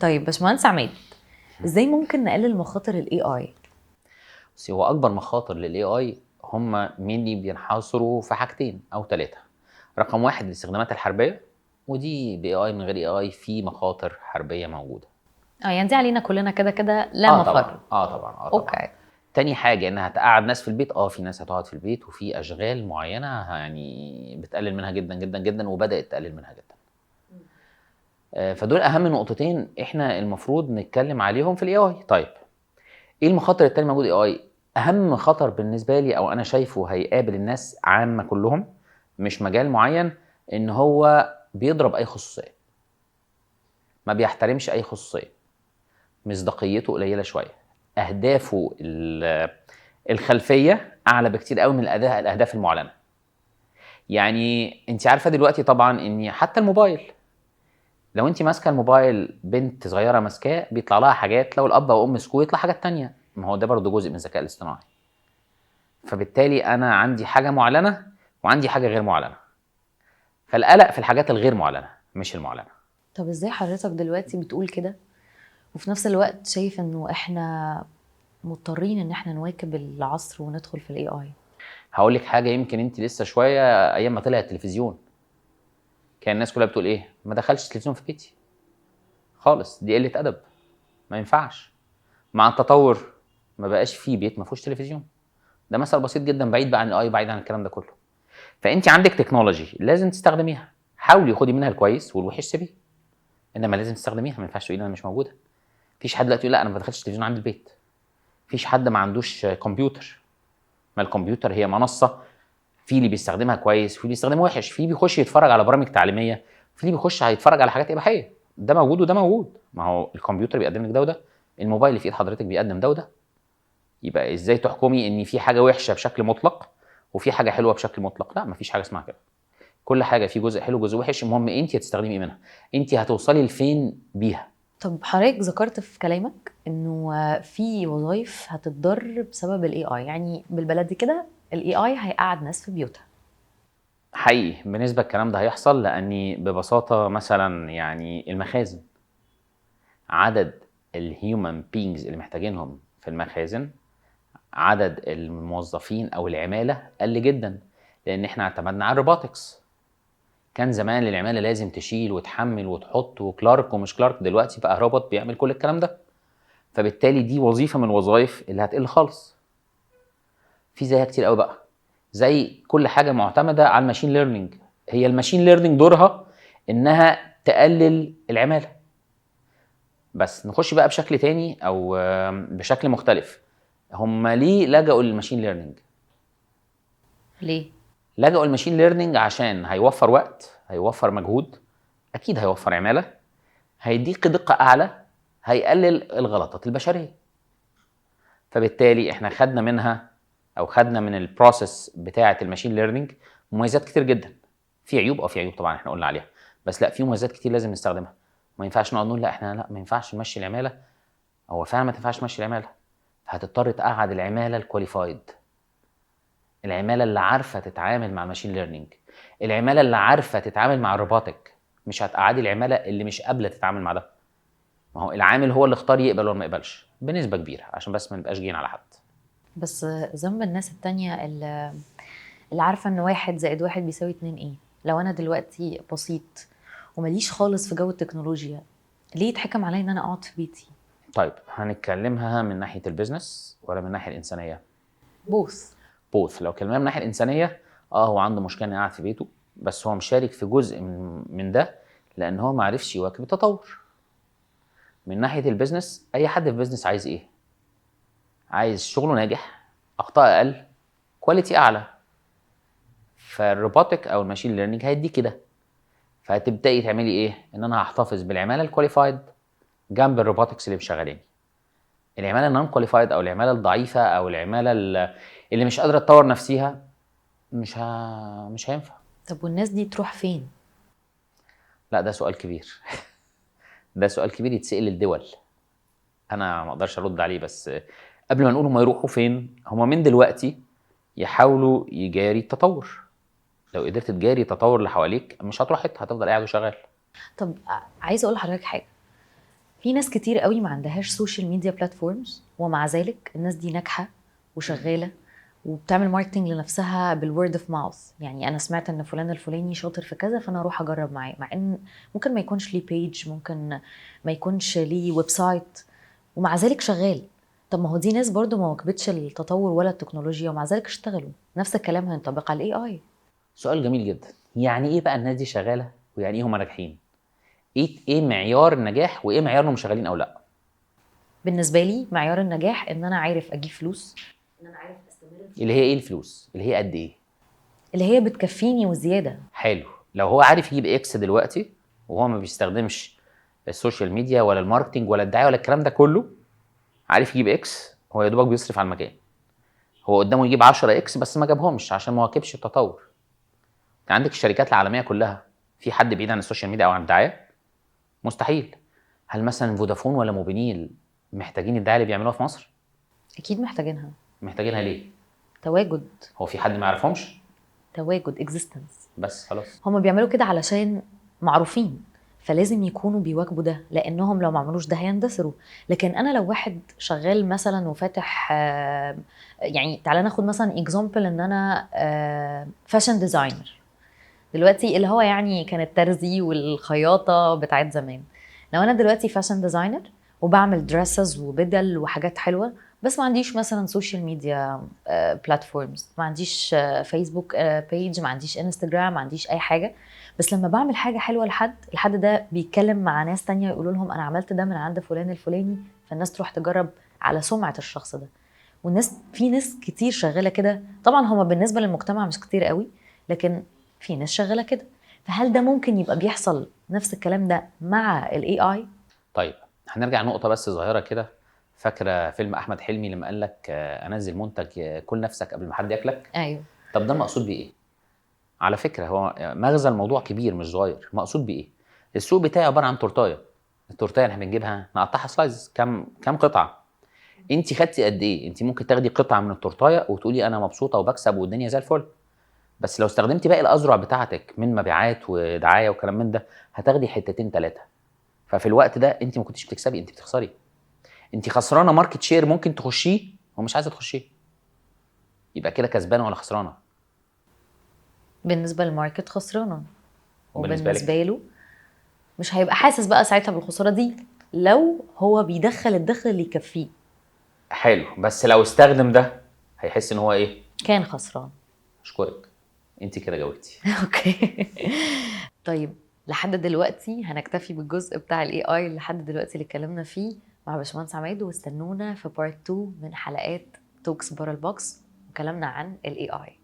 طيب باشمهندس عماد، ازاي ممكن نقلل مخاطر الاي اي؟ بس هو اكبر مخاطر للاي اي هم مينلي بينحصروا في حاجتين او ثلاثه. رقم واحد الاستخدامات الحربيه، ودي باي اي من غير اي اي في مخاطر حربيه موجوده. يعني دي علينا كلنا كده كده لا اه طبعا مفر. اه طبعا. اوكي. تاني حاجه انها تقعد ناس في البيت، في ناس هتقعد في البيت وفي اشغال معينه يعني بتقلل منها جدا جدا جدا وبدات تقلل منها جدا. فدول اهم نقطتين احنا المفروض نتكلم عليهم في الاي اي. طيب ايه المخاطر التانية موجود اي اي؟ اهم خطر بالنسبه لي او انا شايفه هيقابل الناس عامه كلهم، مش مجال معين، ان هو بيضرب اي خصوصيه، ما بيحترمش اي خصوصيه، مصداقيته قليله شويه، اهدافه الخلفيه اعلى بكتير قوي من الاهداف المعلنه. يعني انت عارفه دلوقتي طبعا ان حتى الموبايل، لو انت ماسكه الموبايل بنت صغيره ماسكاه بيطلع لها حاجات، لو الاب او ام مسكوه يطلع حاجات تانية. ما هو ده برضه جزء من الذكاء الاصطناعي. فبالتالي انا عندي حاجه معلنه وعندي حاجه غير معلنه، فالقلق في الحاجات الغير معلنه مش المعلنه. طب ازاي حضرتك دلوقتي بتقول كده وفي نفس الوقت شايف انه احنا مضطرين ان احنا نواكب العصر وندخل في الاي اي؟ هقول لك حاجه، يمكن انت لسه شويه ايام ما طلع التلفزيون كان الناس كلها بتقول ايه، ما دخلش التلفزيون في بيتي خالص، دي قله ادب، ما ينفعش. مع التطور ما بقاش في بيت ما فيهوش تلفزيون. ده مثل بسيط جدا، بعيد بقى عن الاي، بعيد عن الكلام ده كله. فانت عندك تكنولوجي لازم تستخدميها، حاولي خدي منها الكويس والوحش سيبيه، انما لازم تستخدميها. ما ينفعش تقولي انا مش موجوده. مفيش حد دلوقتي يقول لا انا ما بدخلش التلفزيون عند البيت. مفيش حد ما عندوش كمبيوتر. ما الكمبيوتر هي منصه، في اللي بيستخدمها كويس وفي اللي بيستخدمها وحش، في اللي بيخش يتفرج على برامج تعليميه، في اللي بيخش هيتفرج على حاجات اباحيه. ده موجود وده موجود. ما هو الكمبيوتر بيقدم لك ده وده، الموبايل اللي في ايد حضرتك بيقدم ده وده. يبقى ازاي تحكمي ان في حاجه وحشه بشكل مطلق وفي حاجه حلوه بشكل مطلق؟ لا، مفيش حاجه اسمها كده. كل حاجه في جزء حلو وجزء وحش، المهم انت هتستخدمي ايه منها، انت هتوصلي لفين بيها. طب حضرتك ذكرت في كلامك انه في وظائف هتتضر بسبب الاي اي، يعني بالبلدي كده الاي اي هيقعد ناس في بيوتها. حقيقي بالنسبه الكلام ده هيحصل، لاني ببساطه مثلا يعني المخازن، عدد الهيومن بينجز اللي محتاجينهم في المخازن، عدد الموظفين او العماله قل جدا، لان احنا اعتمدنا على الروبوتكس. كان زمان العماله لازم تشيل وتحمل وتحط وكلارك ومش كلارك، دلوقتي بقى روبوت بيعمل كل الكلام ده. فبالتالي دي وظيفه من الوظائف اللي هتقل خالص. في زيها كتير قوي بقى، زي كل حاجه معتمده على الماشين ليرنينج. هي الماشين ليرنينج دورها انها تقلل العماله. بس نخش بقى بشكل تاني او بشكل مختلف. هم ليه لجأوا للماشين ليرنينج؟ ليه؟ لجأوا الماشين ليرنينج عشان هيوفر وقت، هيوفر مجهود، اكيد هيوفر عماله، هيديك دقه اعلى، هيقلل الغلطات البشريه. فبالتالي احنا خدنا منها او خدنا من البروسيس بتاعه الماشين ليرنينج مميزات كتير جدا. في عيوب، في عيوب طبعا احنا قلنا عليها، بس لا، في مميزات كتير لازم نستخدمها. ما ينفعش نقعد نقول لا احنا لا ما ينفعش نمشي العماله. هو فعلا ما تنفعش تمشي العماله، فهتضطر تقعد العماله الكواليفايد، العماله اللي عارفه تتعامل مع الماشين ليرنينج، العماله اللي عارفه تتعامل مع الروبوتك. مش هتقعدي العماله اللي مش قابله تتعامل مع ده. ما هو العامل هو اللي اختار يقبل ولا ما يقبلش بنسبه كبيره، عشان بس ما نبقاش جايين على حد. بس ذنب الناس التانية اللي عارفة ان 1+1=2 ايه؟ لو انا دلوقتي بسيط ومليش خالص في جو التكنولوجيا، ليه يتحكم عليا ان انا اقعد في بيتي؟ طيب هنتكلمها من ناحيه البيزنس ولا من الناحيه الانسانيه؟ بوث. بوث. لو كلمنا من الناحيه الانسانيه، هو عنده مشكله انه قاعد في بيته، بس هو مشارك في جزء من ده لان هو ما عرفش يواكب التطور. من ناحيه البيزنس، اي حد في بيزنس عايز ايه؟ عايز شغله ناجح، اخطاء اقل، كواليتي اعلى. فالروبوتك او الماشين ليرنينج هيدي كده. فهتبداي تعملي ايه؟ ان انا هحتفظ بالعماله الكواليفايد جنب الروبوتكس اللي مشغلين. العماله النون كواليفايد او العماله الضعيفه او العماله اللي مش قادره تطور نفسها مش هينفع. طب والناس دي تروح فين؟ لا، ده سؤال كبير. ده سؤال كبير يتسأل للدول، انا ما اقدرش ارد عليه. بس قبل ما نقول هم يروحوا فين، هم من دلوقتي يحاولوا يجاري التطور. لو قدرت تجاري التطور اللي حواليك مش هتروح حته، هتفضل قاعد وشغال. طب عايزه اقول لحضرتك حاجه. في ناس كتير قوي ما عندهاش سوشيال ميديا بلاتفورمز، ومع ذلك الناس دي ناجحه وشغاله وبتعمل ماركتنج لنفسها بالورد اوف ماوث. يعني انا سمعت ان فلان الفلاني شاطر في كذا، فانا اروح اجرب معاه، مع ان ممكن ما يكونش ليه بيج، ممكن ما يكونش ليه ويب سايت، ومع ذلك شغال. طب ما هو دي ناس برضو ما واكبتش التطور ولا التكنولوجيا ومع ذلك اشتغلوا. نفس الكلام هينطبق على الاي اي. سؤال جميل جدا. يعني ايه بقى الناس دي شغاله، ويعني ايه هم ناجحين؟ ايه معيار النجاح، وايه معيار انهم شغالين او لا؟ بالنسبه لي معيار النجاح ان انا عارف اجيب فلوس، ان انا عارف استمر، اللي هي ايه الفلوس؟ اللي هي قد ايه؟ اللي هي بتكفيني وزياده. حلو. لو هو عارف يجيب اكس دلوقتي، وهو ما بيستخدمش السوشيال ميديا ولا الماركتنج ولا الدعايه ولا الكلام ده كله، عارف يجيب اكس، هو يا دوبك بيصرف على المكان. هو قدامه يجيب 10 اكس بس ما جابهمش عشان ما واكبش التطور. عندك الشركات العالميه كلها، في حد بعيد عن السوشيال ميديا او عن الدعايه؟ مستحيل. هل مثلا فودافون ولا موبينيل محتاجين الدعايه اللي بيعملوها في مصر؟ اكيد محتاجينها. محتاجينها ليه؟ تواجد. هو في حد ما يعرفهمش؟ تواجد existence. بس خلاص. هم بيعملوا كده علشان معروفين، فلازم يكونوا بيواكبوا ده، لانهم لو ما عملوش ده هيندثروا. لكن انا لو واحد شغال مثلا وفاتح يعني تعالى ناخد مثلا اكزامبل ان انا فاشن ديزاينر دلوقتي، اللي هو يعني كان الترزي والخياطه بتاعت زمان. لو انا دلوقتي فاشن ديزاينر وبعمل دريسز وبدل وحاجات حلوه، بس ما عنديش مثلا سوشيال ميديا بلاتفورمز، ما عنديش فيسبوك بيج، ما عنديش انستجرام، ما عنديش اي حاجه، بس لما بعمل حاجه حلوه الحد ده بيتكلم مع ناس تانية يقولوا لهم انا عملت ده من عند فلان الفلاني، فالناس تروح تجرب على سمعه الشخص ده. والناس، في ناس كتير شغاله كده. طبعا هما بالنسبه للمجتمع مش كتير قوي، لكن في ناس شغاله كده. فهل ده ممكن يبقى بيحصل نفس الكلام ده مع الاي اي؟ طيب، هنرجع نقطه بس صغيره كده. فاكره فيلم احمد حلمي لما قال لك انزل منتج كل نفسك قبل ما حد ياكلك؟ ايوه. طب ده المقصود بيه ايه؟ على فكره هو مغزى الموضوع كبير مش صغير. مقصود بيه ايه؟ السوق بتاعي عباره عن تورتايه. التورتايه اللي احنا بنجيبها نقطعها سلايز، كام قطعه. انت خدتي قد ايه؟ انت ممكن تاخدي قطعه من التورتايه وتقولي انا مبسوطه وبكسب والدنيا زي الفل، بس لو استخدمتي باقي الاذرع بتاعتك من مبيعات ودعايه وكلام من ده، هتاخدي حتتين ثلاثه. ففي الوقت ده انت ما كنتيش بتكسبي، انت بتخسري. انت خسرانه ماركت شير ممكن تخشيه ومش عايزه تخشيه. يبقى كده كسبانه ولا خسرانه؟ بالنسبه للماركت خسرانه، وبالنسبه لك؟ وبالنسبه له مش هيبقى حاسس بقى ساعتها بالخساره دي لو هو بيدخل الدخل اللي يكفيه. حلو، بس لو استخدم ده هيحس ان هو ايه؟ كان خسران. اشكرك، انت كده جاوبتي. اوكي. طيب، لحد دلوقتي هنكتفي بالجزء بتاع الاي اي لحد دلوقتي اللي اتكلمنا فيه مع باشمهندس عماد، واستنونا في بارت 2 من حلقات توكس بره البوكس وكلامنا عن الاي اي.